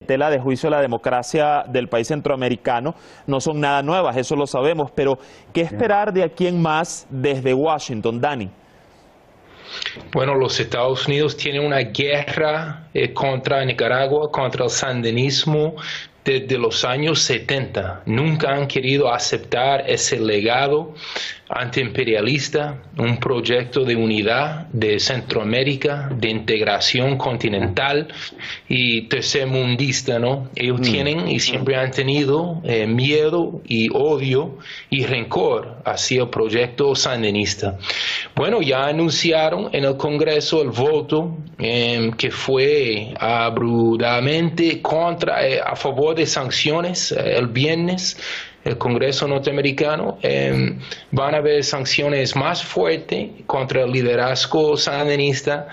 tela de juicio la democracia del país centroamericano no son nada nuevas, eso lo sabemos, pero ¿qué esperar de aquí en más desde Washington, Dani? Bueno, los Estados Unidos tienen una guerra contra Nicaragua, contra el sandinismo desde los años 70. Nunca han querido aceptar ese legado antiimperialista, un proyecto de unidad de Centroamérica, de integración continental y tercermundista, ¿no? Ellos tienen y siempre han tenido miedo y odio y rencor hacia el proyecto sandinista. Bueno, ya anunciaron en el Congreso el voto que fue abruptamente a favor de sanciones el viernes. El Congreso norteamericano, van a haber sanciones más fuertes contra el liderazgo sandinista,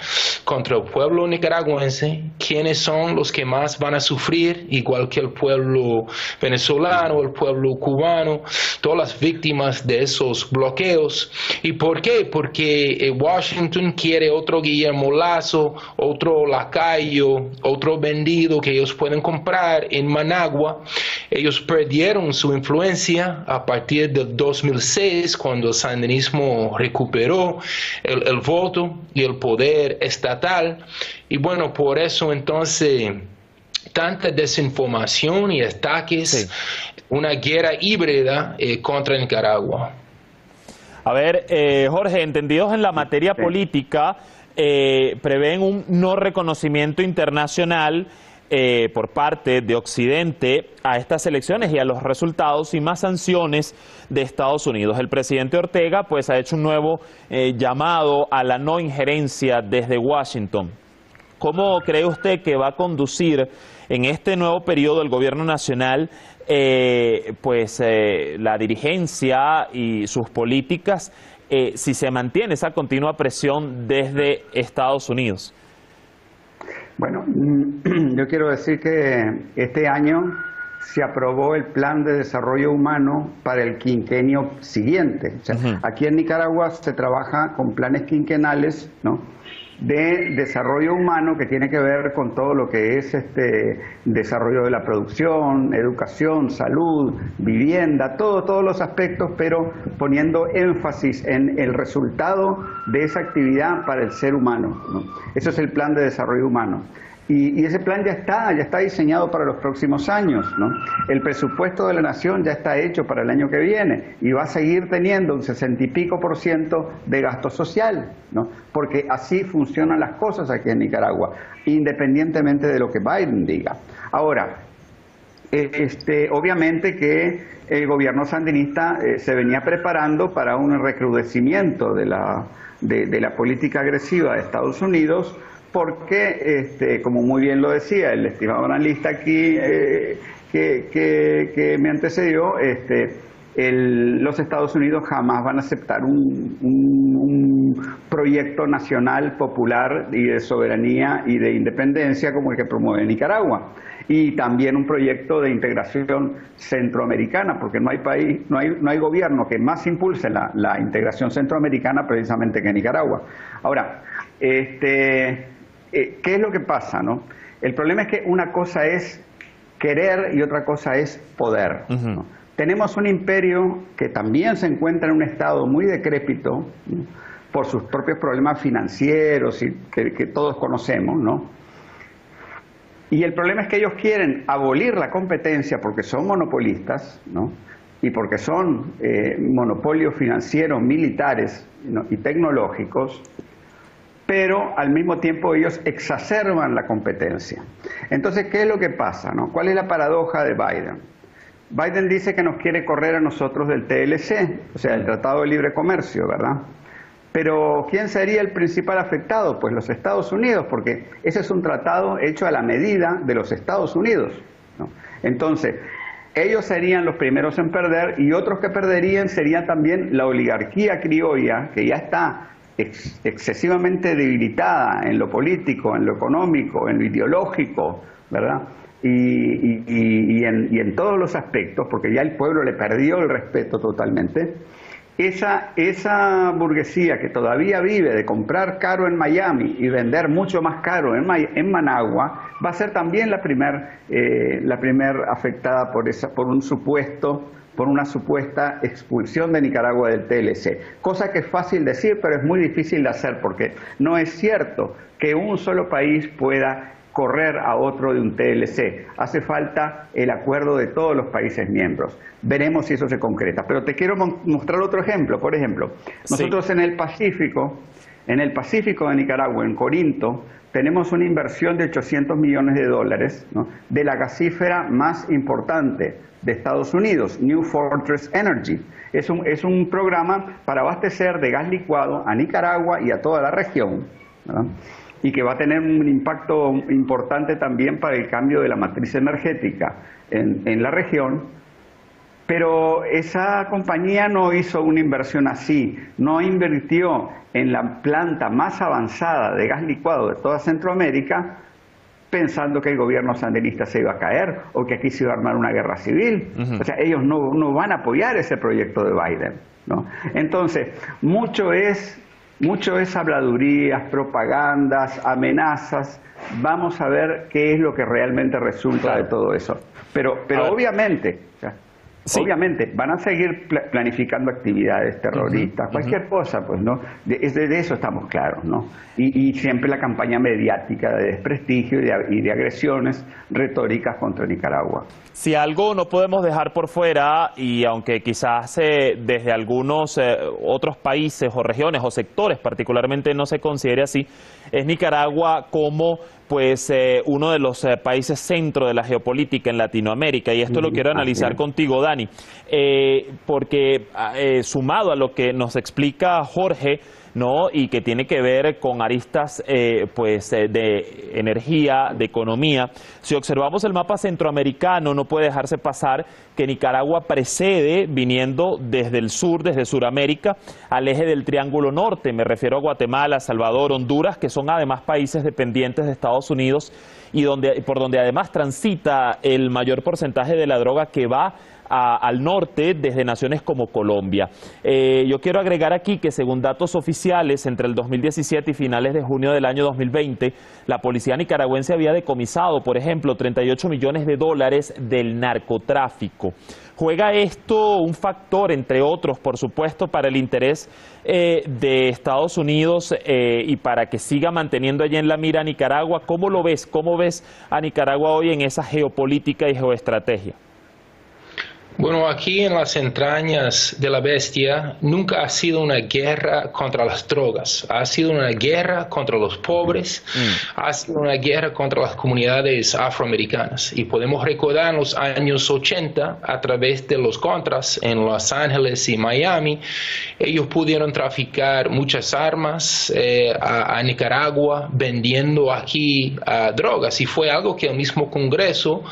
contra el pueblo nicaragüense, quienes son los que más van a sufrir, igual que el pueblo venezolano, el pueblo cubano, todas las víctimas de esos bloqueos. ¿Y por qué? Porque Washington quiere otro Guillermo Lazo, otro lacayo, otro vendido que ellos pueden comprar en Managua. Ellos perdieron su influencia a partir del 2006, cuando el sandinismo recuperó el voto y el poder estatal. Y bueno, por eso entonces tanta desinformación y ataques, una guerra híbrida contra Nicaragua. A ver, Jorge, entendidos en la materia política, prevén un no reconocimiento internacional por parte de Occidente a estas elecciones y a los resultados y más sanciones de Estados Unidos. El presidente Ortega pues ha hecho un nuevo llamado a la no injerencia desde Washington. ¿Cómo cree usted que va a conducir en este nuevo periodo el gobierno nacional la dirigencia y sus políticas si se mantiene esa continua presión desde Estados Unidos? Bueno, yo quiero decir que este año se aprobó el Plan de Desarrollo Humano para el quinquenio siguiente. O sea, aquí en Nicaragua se trabaja con planes quinquenales, ¿no?, de desarrollo humano que tiene que ver con todo lo que es desarrollo de la producción, educación, salud, vivienda, todos los aspectos, pero poniendo énfasis en el resultado de esa actividad para el ser humano, ¿no? Eso es el Plan de Desarrollo Humano. Y ese plan ya está diseñado para los próximos años, ¿no? El presupuesto de la nación ya está hecho para el año que viene y va a seguir teniendo un 60 y pico % de gasto social, ¿no? Porque así funcionan las cosas aquí en Nicaragua, independientemente de lo que Biden diga. Ahora, obviamente que el gobierno sandinista se venía preparando para un recrudecimiento de la política agresiva de Estados Unidos, porque, como muy bien lo decía el estimado analista aquí que me antecedió, los Estados Unidos jamás van a aceptar un proyecto nacional, popular y de soberanía y de independencia como el que promueve Nicaragua. Y también un proyecto de integración centroamericana, porque no hay país, no hay gobierno que más impulse la integración centroamericana precisamente que Nicaragua. Ahora, ¿qué es lo que pasa, no? El problema es que una cosa es querer y otra cosa es poder, ¿no? Tenemos un imperio que también se encuentra en un estado muy decrépito, ¿no?, por sus propios problemas financieros y que todos conocemos, ¿no? Y el problema es que ellos quieren abolir la competencia porque son monopolistas, ¿no?, y porque son monopolios financieros, militares, ¿no?, y tecnológicos, pero al mismo tiempo ellos exacerban la competencia. Entonces, ¿qué es lo que pasa, no? ¿Cuál es la paradoja de Biden? Biden dice que nos quiere correr a nosotros del TLC, o sea, el Tratado de Libre Comercio, ¿verdad? Pero ¿quién sería el principal afectado? Pues los Estados Unidos, porque ese es un tratado hecho a la medida de los Estados Unidos, ¿no? Entonces, ellos serían los primeros en perder y otros que perderían serían también la oligarquía criolla, que ya está excesivamente debilitada en lo político, en lo económico, en lo ideológico, ¿verdad? Y en todos los aspectos, porque ya el pueblo le perdió el respeto totalmente. Esa burguesía que todavía vive de comprar caro en Miami y vender mucho más caro en Managua, va a ser también la primer afectada por una supuesta expulsión de Nicaragua del TLC. Cosa que es fácil decir, pero es muy difícil de hacer, porque no es cierto que un solo país pueda correr a otro de un TLC. Hace falta el acuerdo de todos los países miembros. Veremos si eso se concreta. Pero te quiero mostrar otro ejemplo. Por ejemplo, nosotros en el Pacífico de Nicaragua, en Corinto, tenemos una inversión de $800 millones, ¿no?, de la gasífera más importante de Estados Unidos, New Fortress Energy. Es un programa para abastecer de gas licuado a Nicaragua y a toda la región, ¿no?, y que va a tener un impacto importante también para el cambio de la matriz energética en la región. Pero esa compañía no hizo una inversión así, no invirtió en la planta más avanzada de gas licuado de toda Centroamérica pensando que el gobierno sandinista se iba a caer o que aquí se iba a armar una guerra civil. O sea, ellos no van a apoyar ese proyecto de Biden, ¿no? Entonces, mucho es habladurías, propagandas, amenazas. Vamos a ver qué es lo que realmente resulta de todo eso. Pero obviamente, obviamente van a seguir planificando actividades terroristas, cualquier cosa, pues, ¿no? De eso estamos claros, ¿no? Y siempre la campaña mediática de desprestigio y de agresiones retóricas contra Nicaragua. Si algo no podemos dejar por fuera, y aunque quizás desde algunos otros países o regiones o sectores particularmente no se considere así, es Nicaragua como uno de los países centro de la geopolítica en Latinoamérica, y esto lo quiero analizar contigo, Dani, porque sumado a lo que nos explica Jorge, ¿no?, y que tiene que ver con aristas de energía, de economía. Si observamos el mapa centroamericano, no puede dejarse pasar que Nicaragua precede, viniendo desde el sur, desde Sudamérica, al eje del Triángulo Norte. Me refiero a Guatemala, Salvador, Honduras, que son además países dependientes de Estados Unidos y por donde además transita el mayor porcentaje de la droga que va al norte desde naciones como Colombia. Yo quiero agregar aquí que según datos oficiales, entre el 2017 y finales de junio del año 2020, la policía nicaragüense había decomisado, por ejemplo, $38 millones del narcotráfico. ¿Juega esto un factor, entre otros, por supuesto, para el interés de Estados Unidos y para que siga manteniendo allí en la mira a Nicaragua? ¿Cómo lo ves? ¿Cómo ves a Nicaragua hoy en esa geopolítica y geoestrategia? Bueno, aquí en las entrañas de la bestia nunca ha sido una guerra contra las drogas, ha sido una guerra contra los pobres, ha sido una guerra contra las comunidades afroamericanas. Y podemos recordar en los años 80, a través de los contras en Los Ángeles y Miami, ellos pudieron traficar muchas armas a Nicaragua, vendiendo aquí drogas, y fue algo que el mismo Congreso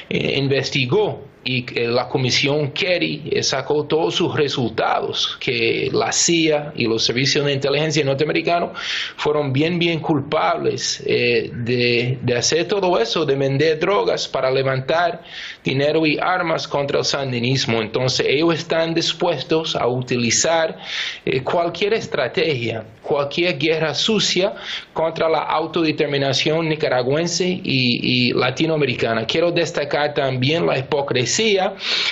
investigó. Y la comisión Kerry sacó todos sus resultados, que la CIA y los servicios de inteligencia norteamericanos fueron bien culpables de hacer todo eso, de vender drogas para levantar dinero y armas contra el sandinismo. Entonces ellos están dispuestos a utilizar cualquier estrategia, cualquier guerra sucia contra la autodeterminación nicaragüense y latinoamericana. Quiero destacar también la hipocresía.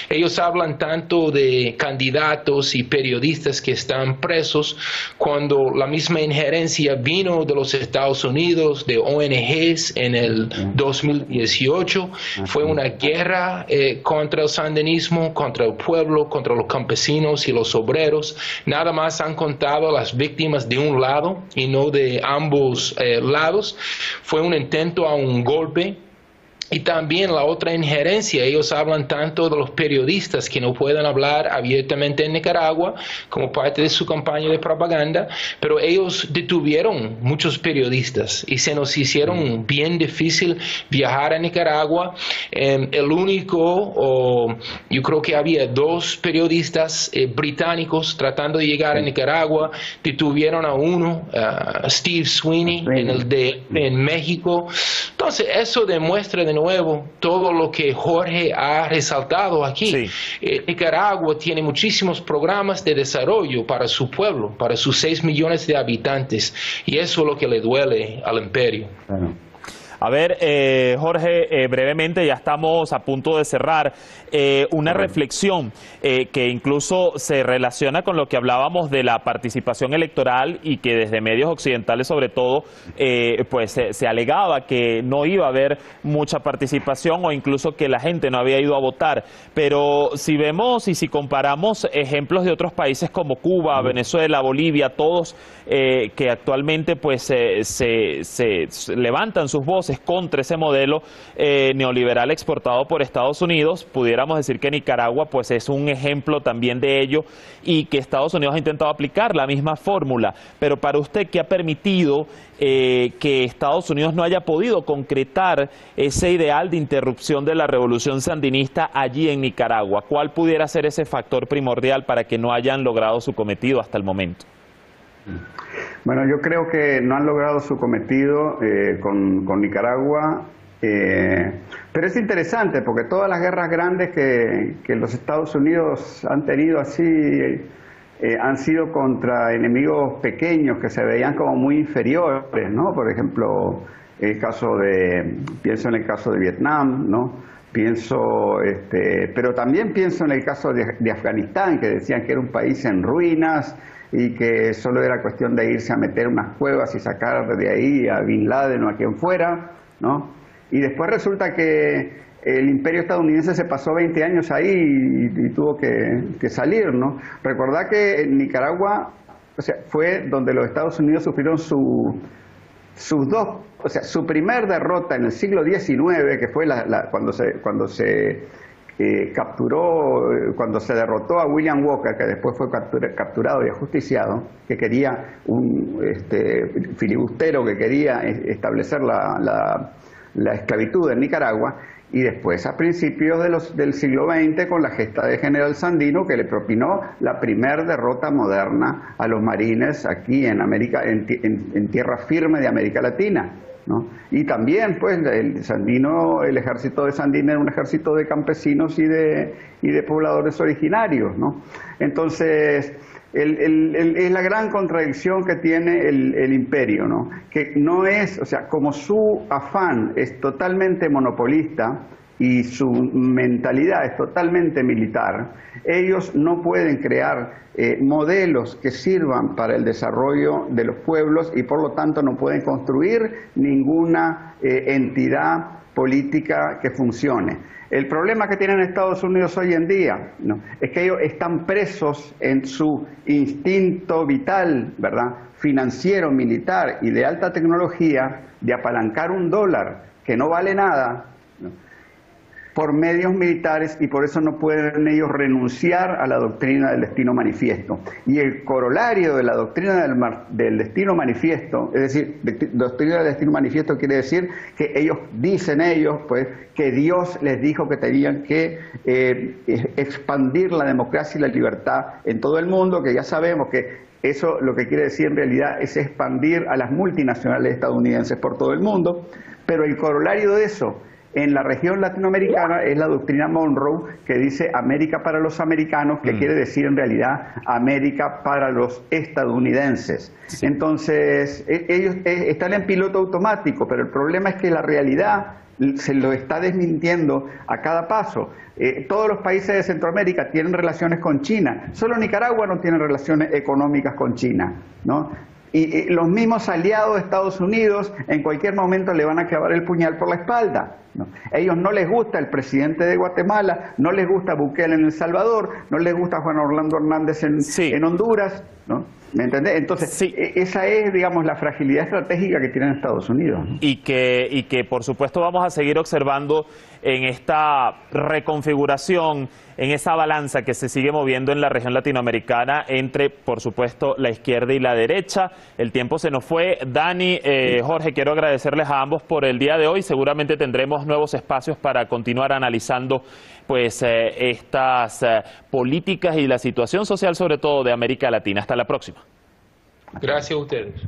Ellos hablan tanto de candidatos y periodistas que están presos, cuando la misma injerencia vino de los Estados Unidos, de ONGs en el 2018. Fue una guerra contra el sandinismo, contra el pueblo, contra los campesinos y los obreros. Nada más han contado las víctimas de un lado y no de ambos lados. Fue un intento a un golpe. Y también la otra injerencia, ellos hablan tanto de los periodistas que no pueden hablar abiertamente en Nicaragua como parte de su campaña de propaganda, pero ellos detuvieron muchos periodistas y se nos hicieron bien difícil viajar a Nicaragua. El único, yo creo que había 2 periodistas británicos tratando de llegar a Nicaragua, detuvieron a uno, Steve Sweeney, en México. Entonces eso demuestra de nuevo todo lo que Jorge ha resaltado aquí. Sí. Nicaragua tiene muchísimos programas de desarrollo para su pueblo, para sus 6 millones de habitantes, y eso es lo que le duele al imperio. Claro. A ver, Jorge, brevemente, ya estamos a punto de cerrar, una reflexión que incluso se relaciona con lo que hablábamos de la participación electoral y que desde medios occidentales sobre todo, pues se alegaba que no iba a haber mucha participación o incluso que la gente no había ido a votar. Pero si vemos y si comparamos ejemplos de otros países como Cuba, Venezuela, Bolivia, todos que actualmente pues se levantan sus voces contra ese modelo neoliberal exportado por Estados Unidos, pudiéramos decir que Nicaragua pues es un ejemplo también de ello y que Estados Unidos ha intentado aplicar la misma fórmula. Pero para usted, ¿qué ha permitido que Estados Unidos no haya podido concretar ese ideal de interrupción de la revolución sandinista allí en Nicaragua? ¿Cuál pudiera ser ese factor primordial para que no hayan logrado su cometido hasta el momento? Bueno, yo creo que no han logrado su cometido con Nicaragua, pero es interesante porque todas las guerras grandes que los Estados Unidos han tenido así han sido contra enemigos pequeños que se veían como muy inferiores, ¿no? Por ejemplo, pienso en el caso de Vietnam, ¿no? Pero también pienso en el caso de Afganistán, que decían que era un país en ruinas y que solo era cuestión de irse a meter unas cuevas y sacar de ahí a Bin Laden o a quien fuera, ¿no? Y después resulta que el imperio estadounidense se pasó 20 años ahí y tuvo que salir, ¿no? Recordad que en Nicaragua, o sea, fue donde los Estados Unidos sufrieron su primer derrota en el siglo XIX, que fue cuando se derrotó a William Walker, que después fue capturado y ajusticiado, que quería un filibustero que quería establecer la esclavitud en Nicaragua, y después a principios del siglo XX con la gesta de General Sandino, que le propinó la primer derrota moderna a los marines aquí en América, en tierra firme de América Latina, ¿no? Y también pues el ejército de Sandino era un ejército de campesinos y de pobladores originarios, ¿no? Entonces es la gran contradicción que tiene el imperio, ¿no? Que no es, o sea, como su afán es totalmente monopolista y su mentalidad es totalmente militar, ellos no pueden crear modelos que sirvan para el desarrollo de los pueblos y por lo tanto no pueden construir ninguna entidad política que funcione. El problema que tienen Estados Unidos hoy en día, ¿no?, es que ellos están presos en su instinto vital, ¿verdad?, financiero, militar y de alta tecnología, de apalancar un dólar que no vale nada, ¿no?, por medios militares, y por eso no pueden ellos renunciar a la doctrina del destino manifiesto. Y el corolario de la doctrina del destino manifiesto, es decir, doctrina del destino manifiesto quiere decir que dicen ellos, pues, que Dios les dijo que tenían que expandir la democracia y la libertad en todo el mundo, que ya sabemos que eso lo que quiere decir en realidad es expandir a las multinacionales estadounidenses por todo el mundo, pero el corolario de eso en la región latinoamericana es la doctrina Monroe, que dice América para los americanos, que quiere decir en realidad América para los estadounidenses. Sí. Entonces, ellos están en piloto automático, pero el problema es que la realidad se lo está desmintiendo a cada paso. Todos los países de Centroamérica tienen relaciones con China, solo Nicaragua no tiene relaciones económicas con China, ¿no? Y los mismos aliados de Estados Unidos en cualquier momento le van a clavar el puñal por la espalda, ¿no? A ellos no les gusta el presidente de Guatemala, no les gusta Bukele en El Salvador, no les gusta Juan Orlando Hernández en Honduras, ¿no? ¿Me entendés? Entonces, esa es, digamos, la fragilidad estratégica que tienen Estados Unidos, ¿no? Y que, por supuesto, vamos a seguir observando en esta reconfiguración, en esa balanza que se sigue moviendo en la región latinoamericana entre, por supuesto, la izquierda y la derecha. El tiempo se nos fue. Dani, Jorge, quiero agradecerles a ambos por el día de hoy. Seguramente tendremos nuevos espacios para continuar analizando pues estas políticas y la situación social, sobre todo, de América Latina. Hasta la próxima. Gracias a ustedes.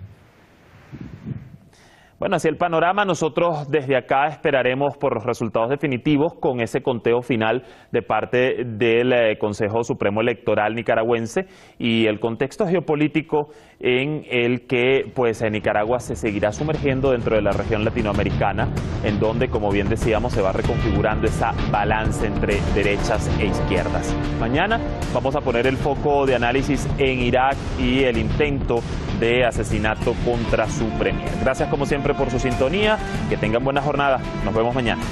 Bueno, así el panorama. Nosotros desde acá esperaremos por los resultados definitivos con ese conteo final de parte del Consejo Supremo Electoral nicaragüense y el contexto geopolítico en el que pues Nicaragua se seguirá sumergiendo dentro de la región latinoamericana, en donde, como bien decíamos, se va reconfigurando esa balanza entre derechas e izquierdas. Mañana vamos a poner el foco de análisis en Irak y el intento de asesinato contra su premier. Gracias como siempre por su sintonía, que tengan buena jornada, nos vemos mañana.